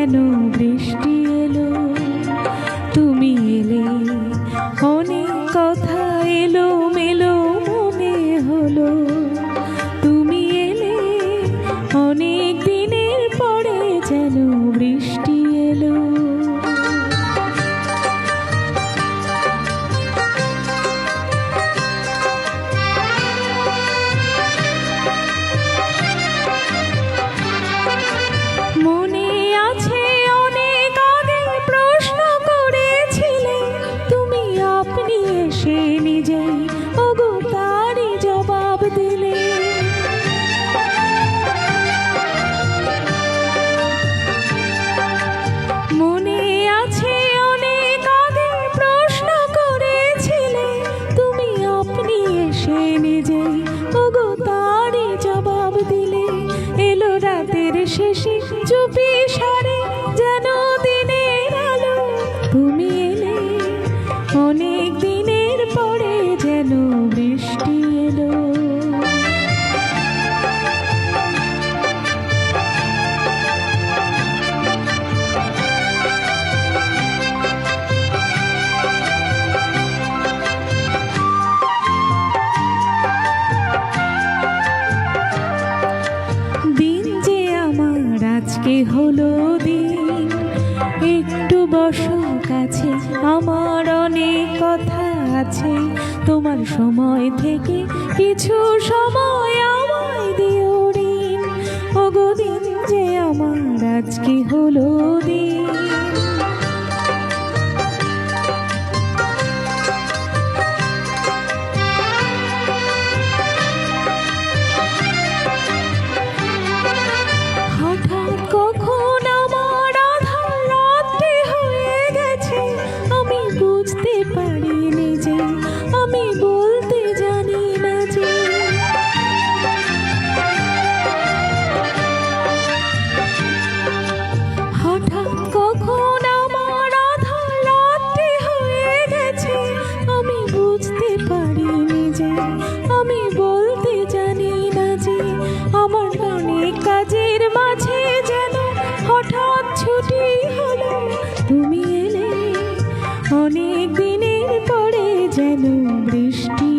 যেন বৃষ্টি এলো। তুমি এলে অনেক কথা এলো মেলো মনে হলো। তুমি এলে অনেক দিনের পরে যেন বৃষ্টি এলো। মনে আছে অনেক আগে প্রশ্ন করেছিলে তুমি, আপনি এসে নিজেই ওগো তারই জবাব দিলে। মনে আছে অনেক আগে প্রশ্ন করেছিলে তুমি, আপনি এসে নিজেই ওগো তারই জবাব দিলে। এলো রাতের শেষে চুপি সারে যেন দিনের আলো। তুমি এলে অনেক দিনের পরে যেন বৃষ্টি এলো। দিন যে আমার আজকে হলো দিন, একটু বসো কাছে, আমার অনেক কথা আছে। তোমার সময় থেকে কিছু সময় আমায় দিও ঋণ। ওগো দিন যে আমার আজকে হলো দিন। হঠাৎ কখন আমার আধার রাত্রি হয়ে গেছে, আমি বুঝতে পারিনি যে, আমি বলতে জানি না যে। হঠাৎ কখন আমার আধার রাত্রি হয়ে গেছে, আমি বুঝতে পারিনি যে, আমি বলতে জানি না যে। আমার অনেক কাজের মাঝে যেন হঠাৎ ছুটি হলো। তুমি এলে অনেক দিনের পরে যেন বৃষ্টি